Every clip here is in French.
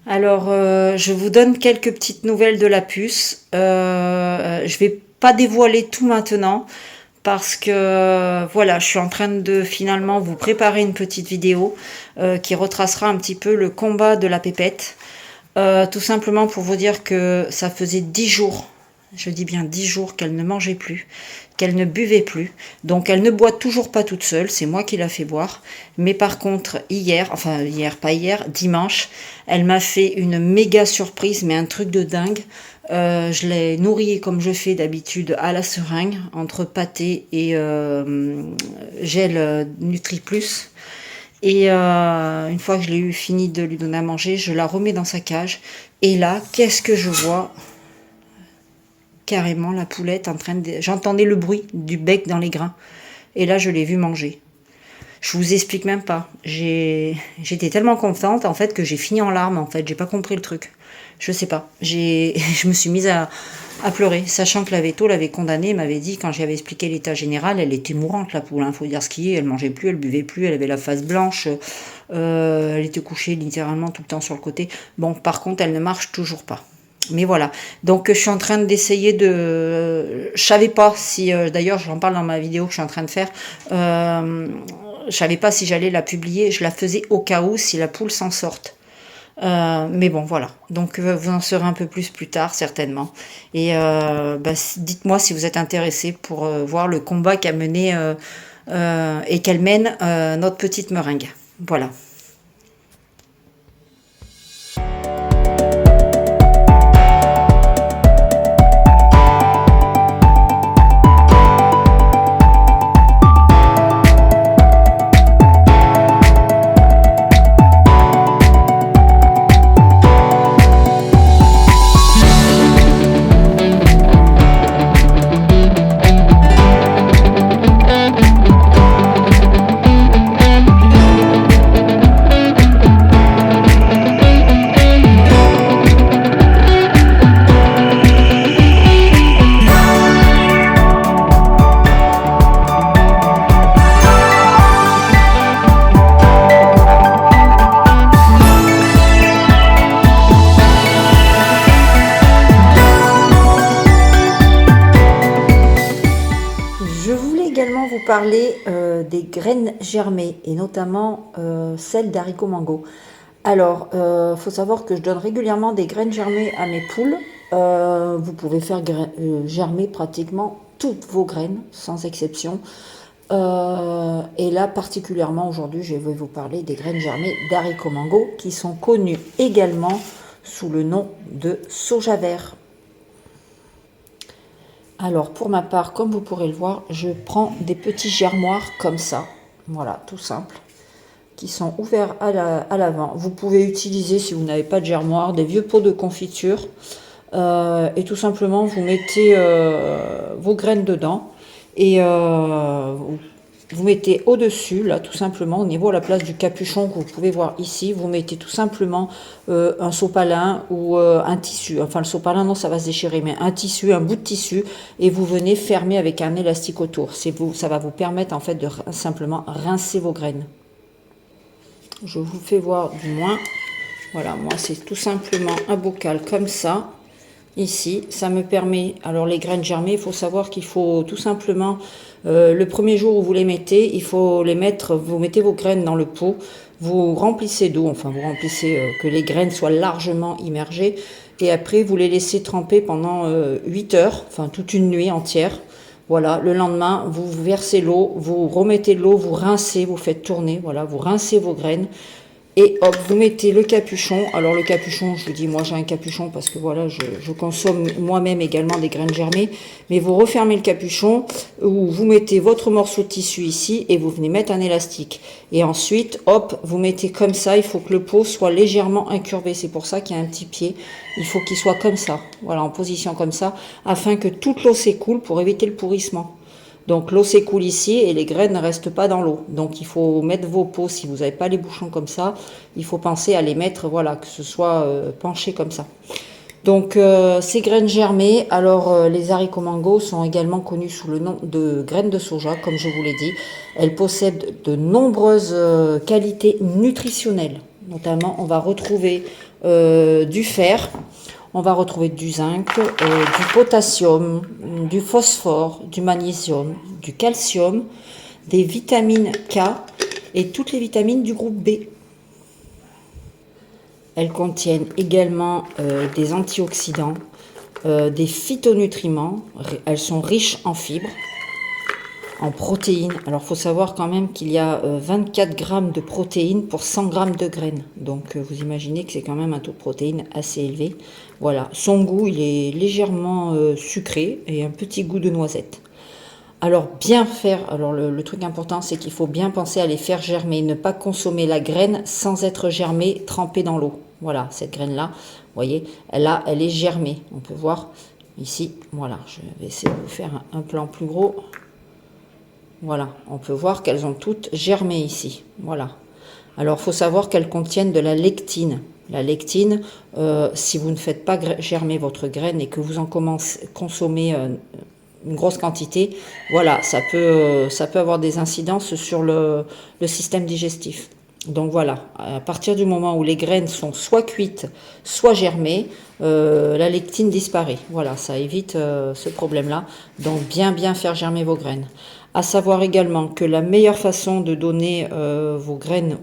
Alors, je vous donne quelques petites nouvelles de la puce. Je vais pas dévoiler tout maintenant parce que voilà, je suis en train de finalement vous préparer une petite vidéo qui retracera un petit peu le combat de la pépette. Tout simplement pour vous dire que ça faisait 10 jours, je dis bien 10 jours qu'elle ne mangeait plus, qu'elle ne buvait plus. Donc elle ne boit toujours pas toute seule, c'est moi qui la fais boire. Mais par contre, pas hier, dimanche, elle m'a fait une méga surprise, mais un truc de dingue. Je l'ai nourrie comme je fais d'habitude à la seringue, entre pâté et gel Nutri Plus. Et une fois que je l'ai eu fini de lui donner à manger, je la remets dans sa cage. Et là, qu'est-ce que je vois? Carrément la poulette en train de... J'entendais le bruit du bec dans les grains. Et là, je l'ai vue manger. Je vous explique même pas. J'étais tellement contente en fait que j'ai fini en larmes en fait. J'ai pas compris le truc. Je sais pas. Je me suis mise à pleurer, sachant que la véto l'avait condamnée, m'avait dit quand j'avais expliqué l'état général, elle était mourante la poule. Hein, faut dire ce qui est. Elle mangeait plus, elle buvait plus, elle avait la face blanche. Elle était couchée littéralement tout le temps sur le côté. Bon, par contre, elle ne marche toujours pas. Mais voilà, donc je suis en train d'essayer de... Je savais pas si... D'ailleurs, j'en parle dans ma vidéo que je suis en train de faire. Je savais pas si j'allais la publier. Je la faisais au cas où, si la poule s'en sorte. Mais bon, voilà. Donc, vous en saurez un peu plus tard, certainement. Et dites-moi si vous êtes intéressés pour voir le combat qu'a mené et qu'elle mène notre petite meringue. Voilà. Vous parler des graines germées et notamment celles d'haricots mango. Alors, faut savoir que je donne régulièrement des graines germées à mes poules. Vous pouvez faire germer pratiquement toutes vos graines, sans exception. Et là, particulièrement aujourd'hui, je vais vous parler des graines germées d'haricots mango qui sont connues également sous le nom de soja vert. Alors pour ma part, comme vous pourrez le voir, je prends des petits germoirs comme ça, voilà, tout simple, qui sont ouverts à l'avant. Vous pouvez utiliser, si vous n'avez pas de germoir, des vieux pots de confiture et tout simplement vous mettez vos graines dedans et vous mettez au-dessus, là, tout simplement, au niveau de la place du capuchon que vous pouvez voir ici, vous mettez tout simplement un sopalin ou un tissu. Enfin, le sopalin, non, ça va se déchirer, mais un tissu, un bout de tissu, et vous venez fermer avec un élastique autour. Ça va vous permettre, en fait, de simplement rincer vos graines. Je vous fais voir du moins. Voilà, moi, c'est tout simplement un bocal comme ça. Ici, ça me permet, alors les graines germées, il faut savoir qu'il faut tout simplement, le premier jour où vous les mettez, il faut les mettre, vous mettez vos graines dans le pot, vous remplissez d'eau, enfin vous remplissez que les graines soient largement immergées, et après vous les laissez tremper pendant 8 heures, enfin toute une nuit entière. Voilà, le lendemain, vous versez l'eau, vous remettez de l'eau, vous rincez, vous faites tourner, voilà, vous rincez vos graines. Et hop, vous mettez le capuchon. Alors le capuchon, je vous dis, moi j'ai un capuchon parce que voilà, je consomme moi-même également des graines germées. Mais vous refermez le capuchon, ou vous mettez votre morceau de tissu ici et vous venez mettre un élastique. Et ensuite, hop, vous mettez comme ça. Il faut que le pot soit légèrement incurvé. C'est pour ça qu'il y a un petit pied. Il faut qu'il soit comme ça, voilà, en position comme ça, afin que toute l'eau s'écoule pour éviter le pourrissement. Donc l'eau s'écoule ici et les graines ne restent pas dans l'eau. Donc il faut mettre vos pots, si vous n'avez pas les bouchons comme ça, il faut penser à les mettre, voilà, que ce soit penché comme ça. Donc ces graines germées, alors les haricots mango sont également connus sous le nom de graines de soja, comme je vous l'ai dit. Elles possèdent de nombreuses qualités nutritionnelles. Notamment, on va retrouver du fer, on va retrouver du zinc, du potassium, du phosphore, du magnésium, du calcium, des vitamines K et toutes les vitamines du groupe B. Elles contiennent également des antioxydants, des phytonutriments. Elles sont riches en fibres, en protéines. Alors, il faut savoir quand même qu'il y a 24 grammes de protéines pour 100 grammes de graines. Donc, vous imaginez que c'est quand même un taux de protéines assez élevé. Voilà. Son goût, il est légèrement sucré et un petit goût de noisette. Alors, bien faire, alors le truc important, c'est qu'il faut bien penser à les faire germer. Ne pas consommer la graine sans être germée, trempée dans l'eau. Voilà, cette graine-là, vous voyez, là, elle est germée. On peut voir ici, voilà, je vais essayer de vous faire un plan plus gros. Voilà, on peut voir qu'elles ont toutes germé ici. Voilà. Alors, il faut savoir qu'elles contiennent de la lectine. La lectine, si vous ne faites pas germer votre graine et que vous en consommez une grosse quantité, voilà, ça peut avoir des incidences sur le système digestif. Donc voilà, à partir du moment où les graines sont soit cuites, soit germées, la lectine disparaît. Voilà, ça évite ce problème-là. Donc bien faire germer vos graines. À savoir également que la meilleure façon de donner vos graines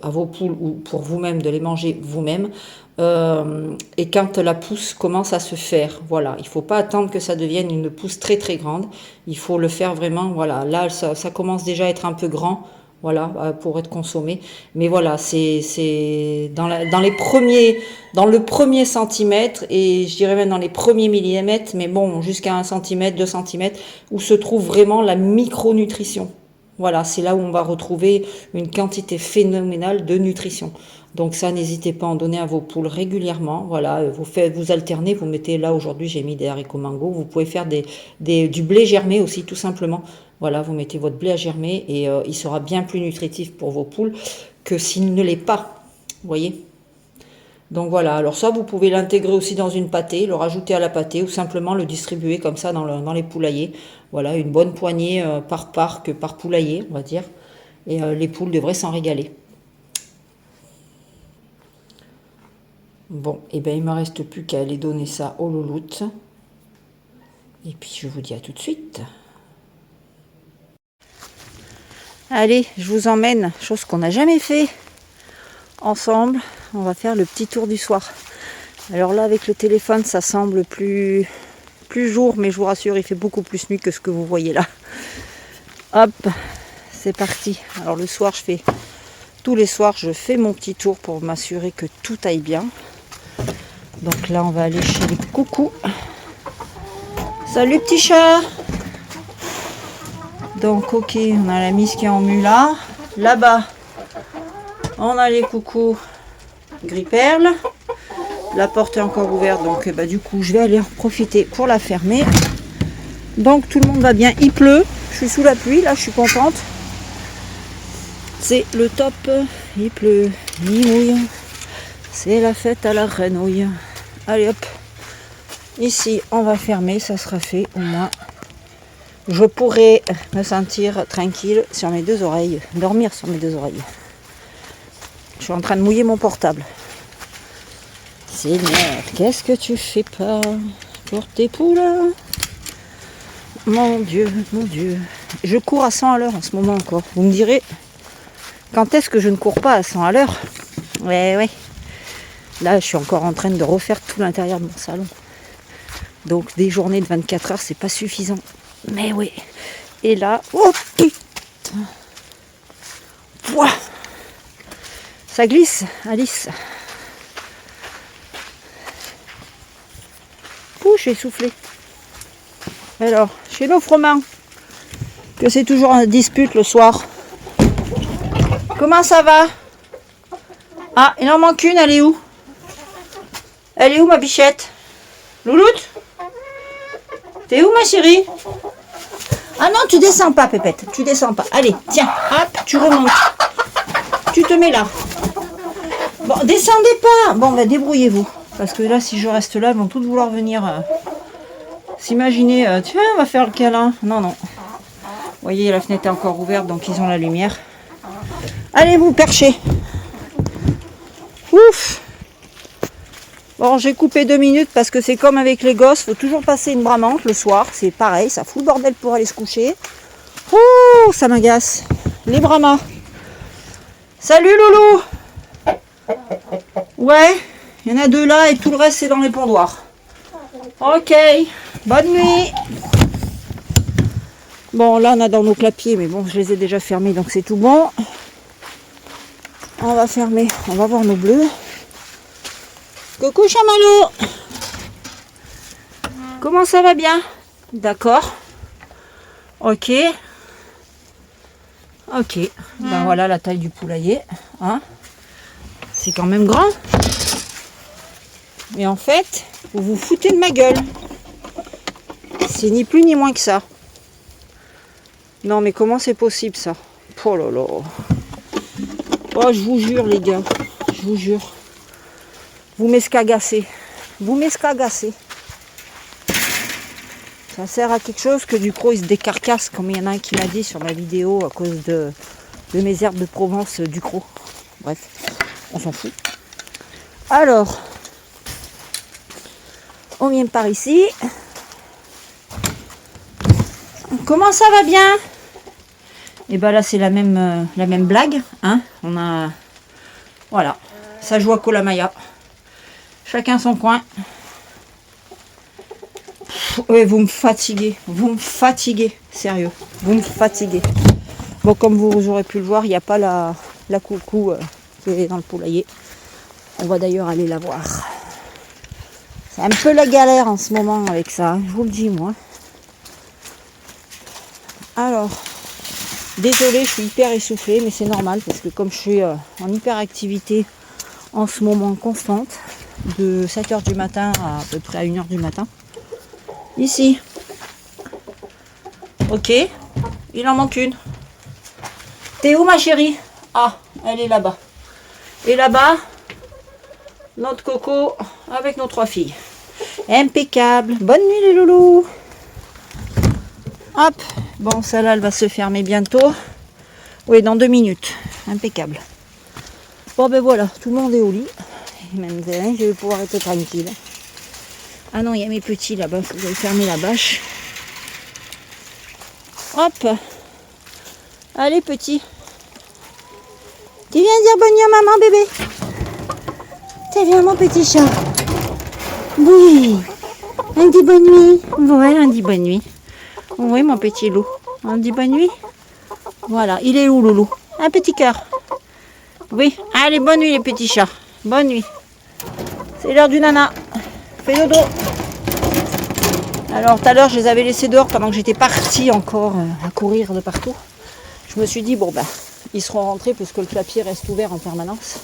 à vos poules ou pour vous-même, de les manger vous-même, et quand la pousse commence à se faire, voilà, il ne faut pas attendre que ça devienne une pousse très grande, il faut le faire vraiment, voilà, là ça commence déjà à être un peu grand, voilà, pour être consommé, mais voilà, c'est dans le premier centimètre, et je dirais même dans les premiers millimètres, mais bon, jusqu'à 1 centimètre, 2 centimètres, où se trouve vraiment la micronutrition. Voilà, c'est là où on va retrouver une quantité phénoménale de nutrition. Donc ça, n'hésitez pas à en donner à vos poules régulièrement. Voilà, vous alternez, vous mettez là, aujourd'hui j'ai mis des haricots mango, vous pouvez faire du blé germé aussi, tout simplement. Voilà, vous mettez votre blé à germer et il sera bien plus nutritif pour vos poules que s'il ne l'est pas. Vous voyez ? Donc voilà, alors ça, vous pouvez l'intégrer aussi dans une pâtée, le rajouter à la pâtée ou simplement le distribuer comme ça dans les poulaillers. Voilà, une bonne poignée par parc, par poulailler, on va dire. Et les poules devraient s'en régaler. Bon, et bien il ne me reste plus qu'à aller donner ça aux louloutes. Et puis je vous dis à tout de suite. Allez, je vous emmène, chose qu'on n'a jamais fait ensemble. On va faire le petit tour du soir. Alors là, avec le téléphone, ça semble plus jour, mais je vous rassure, il fait beaucoup plus nuit que ce que vous voyez là. Hop, c'est parti. Alors le soir, tous les soirs, je fais mon petit tour pour m'assurer que tout aille bien. Donc là, on va aller chez les coucous. Salut petit chat. Donc ok, on a la mise qui est en mue là. Là-bas, on a les coucous gris perle. La porte est encore ouverte, donc du coup, je vais aller en profiter pour la fermer. Donc tout le monde va bien. Il pleut. Je suis sous la pluie, là, je suis contente. C'est le top. Il pleut, il mouille. C'est la fête à la grenouille. Allez hop. Ici, on va fermer, ça sera fait au moins. Je pourrai me sentir tranquille sur mes deux oreilles. Dormir sur mes deux oreilles. Je suis en train de mouiller mon portable. Seigneur, qu'est-ce que tu fais pas pour tes poules? Mon Dieu, mon Dieu. Je cours à 100 à l'heure en ce moment encore. Vous me direz, quand est-ce que je ne cours pas à 100 à l'heure? Ouais. Là, je suis encore en train de refaire tout l'intérieur de mon salon. Donc, des journées de 24 heures, c'est pas suffisant. Mais oui. Et là, oh putain. Pouah. Ça glisse, Alice. Ouh, je suis essoufflée. Alors, chez nos Froment, que c'est toujours en dispute le soir. Comment ça va? Ah, il en manque une, elle est où? Elle est où ma bichette? Louloute? T'es où ma chérie? Ah non, tu descends pas, Pépette. Tu descends pas. Allez, tiens, hop, tu remontes. Tu te mets là. Bon, descendez pas. Bon, ben débrouillez-vous. Parce que là, si je reste là, ils vont tous vouloir venir s'imaginer. Tiens, on va faire le câlin. Non. Vous voyez, la fenêtre est encore ouverte, donc ils ont la lumière. Allez, vous perchez. Ouf. Bon, j'ai coupé 2 minutes parce que c'est comme avec les gosses, faut toujours passer une bramante le soir. C'est pareil, ça fout le bordel pour aller se coucher. Ouh, ça m'agace. Les Brahmas. Salut Loulou. Ouais, il y en a 2 là et tout le reste c'est dans les pondoirs. Ok, bonne nuit. Bon, là on a dans nos clapiers, mais bon, je les ai déjà fermés donc c'est tout bon. On va fermer, on va voir nos bleus. Coucou chamallow. Comment ça va bien? D'accord. Ok. Ok. Ben voilà la taille du poulailler. Hein, c'est quand même grand. Mais en fait, vous vous foutez de ma gueule. C'est ni plus ni moins que ça. Non mais comment c'est possible ça? Oh là là. Oh je vous jure les gars. Je vous jure. Vous m'escagassez. Vous m'escagassez. Ça sert à quelque chose que du coup il se décarcasse, comme il y en a un qui m'a dit sur ma vidéo à cause de mes herbes de Provence du croc. Bref, on s'en fout. Alors, on vient par ici. Comment ça va bien? Et ben là c'est la même blague. Hein, on a, voilà, ça joue à Kolamaya. Chacun son coin. Ouais, vous me fatiguez, sérieux, vous me fatiguez. Bon, comme vous aurez pu le voir, il n'y a pas la coucou qui est dans le poulailler. On va d'ailleurs aller la voir. C'est un peu la galère en ce moment avec ça, je vous le dis moi. Alors, désolée, je suis hyper essoufflée, mais c'est normal parce que comme je suis en hyperactivité en ce moment constante, de 7h du matin à peu près à 1h du matin. Ici. Ok. Il en manque une. T'es où ma chérie? Ah, elle est là-bas. Et là-bas, notre Coco avec nos 3 filles. Impeccable. Bonne nuit les loulous. Hop. Bon, celle-là, elle va se fermer bientôt. Oui, dans 2 minutes. Impeccable. Bon, ben voilà, tout le monde est au lit. Même je vais pouvoir être tranquille. Ah non, il y a mes petits là-bas. Il faut que j'aille fermer la bâche. Hop. Allez, petit. Tu viens dire bonne nuit à maman, bébé? Tu viens, mon petit chat? Oui. On dit bonne nuit. Ouais, on dit bonne nuit. Oui, mon petit loup. On dit bonne nuit. Voilà. Il est où, loulou? Un petit cœur. Oui. Allez, bonne nuit, les petits chats. Bonne nuit. C'est l'heure du nana. Fais dodo. Alors, tout à l'heure, je les avais laissés dehors pendant que j'étais partie encore à courir de partout. Je me suis dit, bon, ben, ils seront rentrés puisque le clapier reste ouvert en permanence.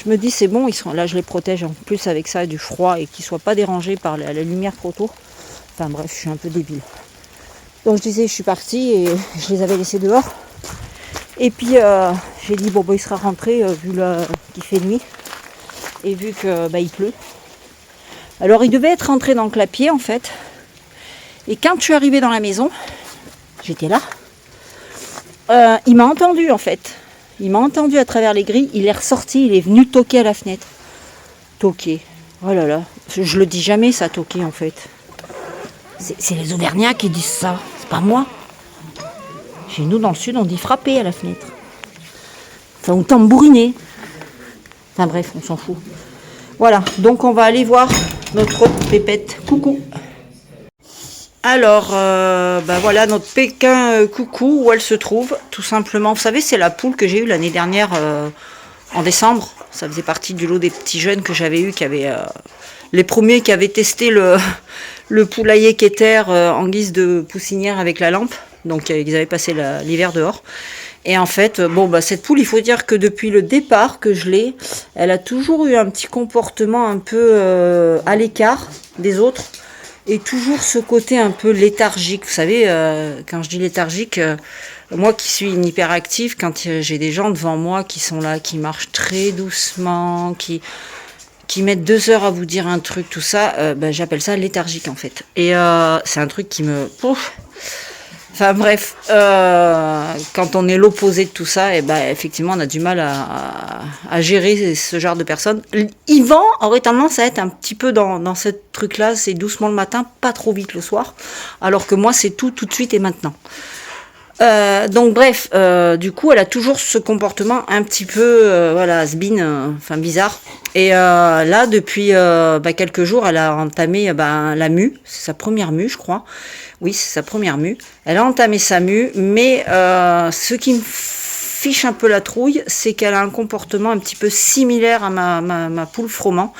Je me dis, c'est bon, ils seront là, je les protège en plus avec ça, du froid et qu'ils ne soient pas dérangés par la lumière trop tôt. Enfin, bref, je suis un peu débile. Donc, je disais, je suis partie et je les avais laissés dehors. Et puis, j'ai dit, bon, ben, il sera rentré vu qu'il fait nuit et vu que il pleut. Alors, il devait être rentré dans le clapier, en fait. Et quand je suis arrivée dans la maison, j'étais là. Il m'a entendu en fait. Il m'a entendu à travers les grilles. Il est ressorti, il est venu toquer à la fenêtre. Toquer. Oh là là. Je le dis jamais ça, toquer en fait. C'est les Auvergnats qui disent ça. C'est pas moi. Chez nous dans le sud, on dit frapper à la fenêtre. Enfin, ou tambouriner. Enfin bref, on s'en fout. Voilà. Donc on va aller voir notre pépette. Coucou. Alors, voilà notre Pékin coucou, où elle se trouve, tout simplement. Vous savez, c'est la poule que j'ai eue l'année dernière en décembre. Ça faisait partie du lot des petits jeunes que j'avais eu, les premiers qui avaient testé le poulailler Keter en guise de poussinière avec la lampe. Donc, ils avaient passé l'hiver dehors. Et en fait, cette poule, il faut dire que depuis le départ que je l'ai, elle a toujours eu un petit comportement un peu à l'écart des autres. Et toujours ce côté un peu léthargique. Vous savez, quand je dis léthargique, moi qui suis une hyperactive, quand j'ai des gens devant moi qui sont là, qui marchent très doucement, qui mettent 2 heures à vous dire un truc, tout ça, j'appelle ça léthargique en fait. Et c'est un truc qui me... Enfin bref, quand on est l'opposé de tout ça, et ben effectivement on a du mal à gérer ce genre de personnes. Yvan aurait tendance à être un petit peu dans ce truc-là, c'est doucement le matin, pas trop vite le soir, alors que moi c'est tout de suite et maintenant. Donc bref, du coup elle a toujours ce comportement un petit peu voilà, has-been, enfin bizarre. Et là depuis quelques jours elle a entamé la mue, c'est sa première mue je crois. Oui, c'est sa première mue. Elle a entamé sa mue, mais ce qui me fiche un peu la trouille, c'est qu'elle a un comportement un petit peu similaire à ma poule froment.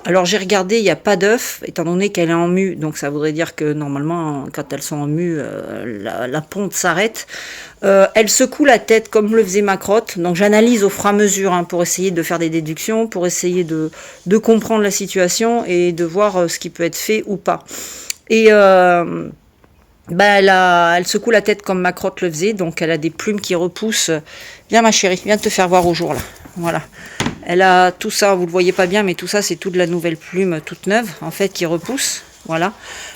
Alors j'ai regardé, il n'y a pas d'œuf, étant donné qu'elle est en mue, donc ça voudrait dire que normalement, quand elles sont en mue, la ponte s'arrête. Elle secoue la tête comme le faisait ma crotte, donc j'analyse au fur et à mesure pour essayer de faire des déductions, pour essayer de comprendre la situation et de voir ce qui peut être fait ou pas. Et elle secoue la tête comme ma crotte le faisait, donc elle a des plumes qui repoussent. Viens ma chérie, viens te faire voir au jour là. Voilà. Elle a tout ça, vous le voyez pas bien, mais tout ça c'est toute la nouvelle plume toute neuve en fait qui repousse. Voilà.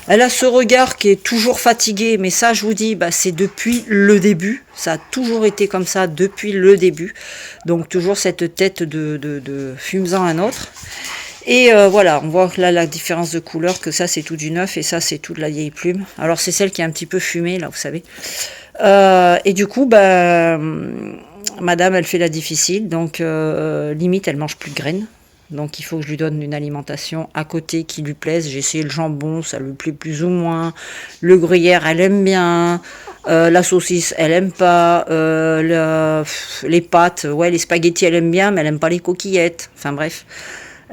Elle a ce regard qui est toujours fatigué, mais ça je vous dis, c'est depuis le début. Ça a toujours été comme ça depuis le début. Donc toujours cette tête de fume-en un autre. Et voilà, on voit là la différence de couleur, que ça c'est tout du neuf et ça c'est tout de la vieille plume. Alors c'est celle qui est un petit peu fumée là, vous savez. Et du coup, madame elle fait la difficile, donc limite elle mange plus de graines. Donc il faut que je lui donne une alimentation à côté qui lui plaise. J'ai essayé le jambon, ça lui plaît plus ou moins. Le gruyère, elle aime bien. La saucisse, elle aime pas. Les pâtes, ouais, les spaghettis, elle aime bien, mais elle aime pas les coquillettes. Enfin bref.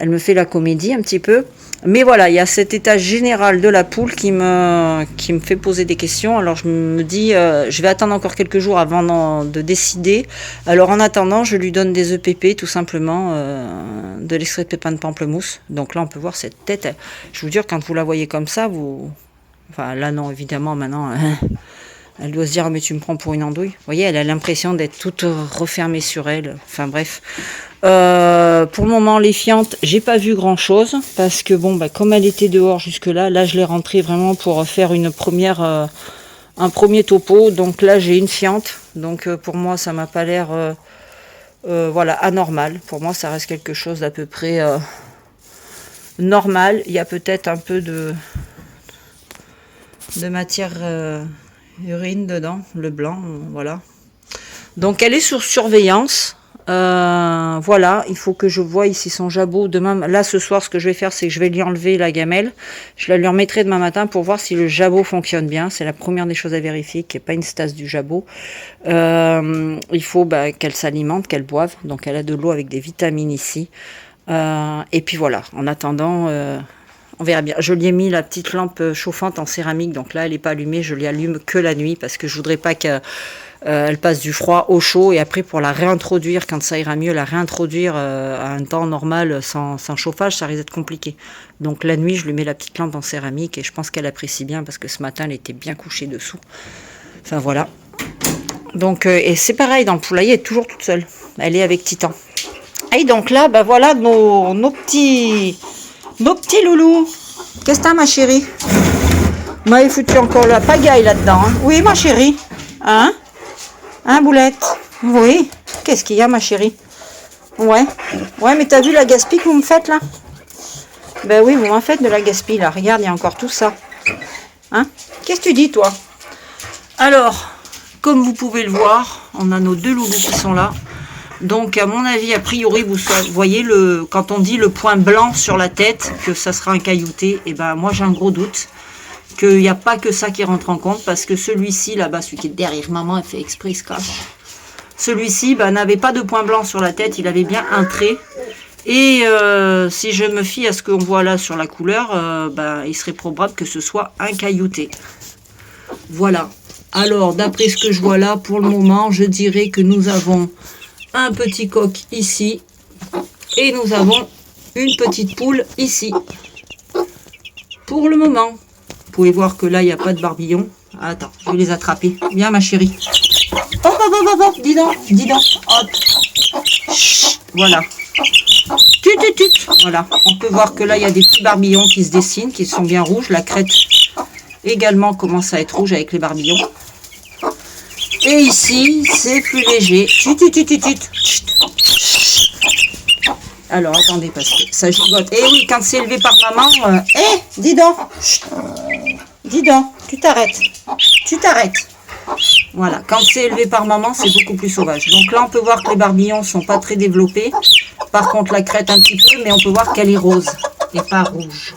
Elle me fait la comédie un petit peu. Mais voilà, il y a cet état général de la poule qui me fait poser des questions. Alors je me dis, je vais attendre encore quelques jours avant de décider. Alors en attendant, je lui donne des EPP tout simplement, de l'extrait de pépins de pamplemousse. Donc là, on peut voir cette tête. Je vous jure, quand vous la voyez comme ça, enfin là non, évidemment, maintenant... Elle doit se dire, mais tu me prends pour une andouille. Vous voyez, elle a l'impression d'être toute refermée sur elle. Enfin bref. Pour le moment, les fientes, j'ai pas vu grand chose. Parce que comme elle était dehors jusque-là, là je l'ai rentrée vraiment pour faire un premier topo. Donc là j'ai une fiente. Donc pour moi, ça m'a pas l'air anormal. Pour moi, ça reste quelque chose d'à peu près normal. Il y a peut-être un peu de matière... urine dedans, le blanc, voilà. Donc elle est sur surveillance. Voilà, il faut que je voie ici son jabot. Demain, là ce soir, ce que je vais faire, c'est que je vais lui enlever la gamelle. Je la lui remettrai demain matin pour voir si le jabot fonctionne bien. C'est la première des choses à vérifier, qu'il n'y ait pas une stase du jabot. Il faut qu'elle s'alimente, qu'elle boive. Donc elle a de l'eau avec des vitamines ici. Et puis voilà, en attendant... on verra bien. Je lui ai mis la petite lampe chauffante en céramique. Donc là, elle n'est pas allumée. Je l'y allume que la nuit parce que je voudrais pas qu'elle passe du froid au chaud. Et après, pour la réintroduire, quand ça ira mieux, la réintroduire à un temps normal sans chauffage, ça risque d'être compliqué. Donc la nuit, je lui mets la petite lampe en céramique et je pense qu'elle apprécie bien parce que ce matin, elle était bien couchée dessous. Enfin voilà. Donc, et c'est pareil, dans le poulailler, elle est toujours toute seule. Elle est avec Titan. Et donc là, voilà nos petits loulous. Qu'est-ce que t'as, ma chérie? M'avait foutu encore la pagaille là-dedans. Hein. Oui, ma chérie. Hein, Boulette? Oui. Qu'est-ce qu'il y a, ma chérie? Ouais. Ouais, mais t'as vu la gaspille que vous me faites, là? Ben oui, vous m'en faites de la gaspille, là. Regarde, il y a encore tout ça. Hein? Qu'est-ce que tu dis, toi? Alors, comme vous pouvez le voir, on a nos deux loulous qui sont là. Donc, à mon avis, a priori, vous voyez, quand on dit le point blanc sur la tête, que ça sera un caillouté, et moi, j'ai un gros doute qu'il n'y a pas que ça qui rentre en compte, parce que celui-ci, là-bas, celui qui est derrière maman, elle fait exprès, ce cache. Celui-ci, n'avait pas de point blanc sur la tête, il avait bien un trait. Et si je me fie à ce qu'on voit là sur la couleur, il serait probable que ce soit un caillouté. Voilà. Alors, d'après ce que je vois là, pour le moment, je dirais que nous avons... un petit coq ici et nous avons une petite poule ici pour le moment. Vous pouvez voir que là il n'y a pas de barbillon. Attends, je vais les attraper. Viens ma chérie. Oh, dis donc. Hop. Chut, voilà. Voilà, on peut voir que là il y a des petits barbillons qui se dessinent, qui sont bien rouges. La crête également commence à être rouge avec les barbillons. Et ici, c'est plus léger. Chut, chut, chut, chut, chut. Chut. Alors, attendez, parce que ça gigote. Eh oui, quand c'est élevé par maman... dis donc. Chut. Dis donc, tu t'arrêtes. Tu t'arrêtes. Voilà, quand c'est élevé par maman, c'est beaucoup plus sauvage. Donc là, on peut voir que les barbillons sont pas très développés. Par contre, la crête un petit peu, mais on peut voir qu'elle est rose et pas rouge.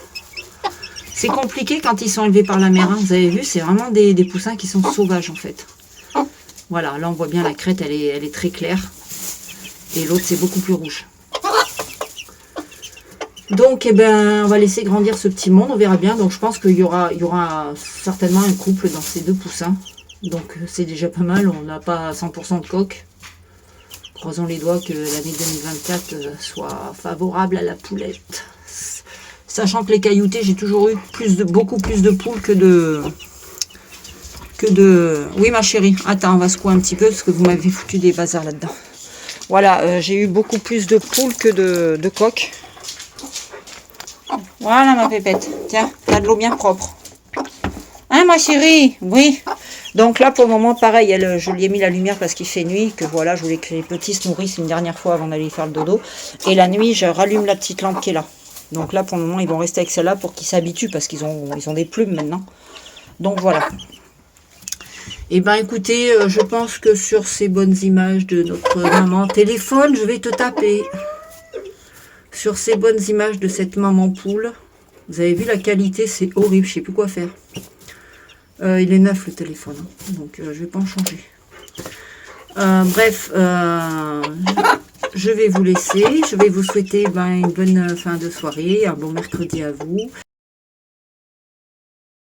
C'est compliqué quand ils sont élevés par la mère. Hein. Vous avez vu, c'est vraiment des poussins qui sont sauvages en fait. Voilà, là on voit bien la crête, elle est très claire. Et l'autre, c'est beaucoup plus rouge. Donc, eh ben, on va laisser grandir ce petit monde, on verra bien. Donc, je pense qu'il y aura certainement un couple dans ces deux poussins. Donc, c'est déjà pas mal, on n'a pas 100% de coque. Croisons les doigts que l'année 2024 soit favorable à la poulette. Sachant que les cailloutés, j'ai toujours eu beaucoup plus de poules que de... Oui, ma chérie, attends, on va secouer un petit peu parce que vous m'avez foutu des bazars là-dedans. Voilà, j'ai eu beaucoup plus de poules que de coques. Voilà, ma pépette. Tiens, t'as de l'eau bien propre. Hein, ma chérie? Oui. Donc là, pour le moment, pareil, je lui ai mis la lumière parce qu'il fait nuit, que voilà, je voulais que les petits se nourrissent une dernière fois avant d'aller faire le dodo. Et la nuit, je rallume la petite lampe qui est là. Donc là, pour le moment, ils vont rester avec celle-là pour qu'ils s'habituent parce qu'ils ont des plumes maintenant. Donc voilà. Et ben écoutez, je pense que sur ces bonnes images de notre maman téléphone, je vais te taper. Sur ces bonnes images de cette maman poule, vous avez vu la qualité, c'est horrible, je sais plus quoi faire. Il est neuf le téléphone, hein, donc je vais pas en changer. Bref, je vais vous laisser. Je vais vous souhaiter une bonne fin de soirée, un bon mercredi à vous.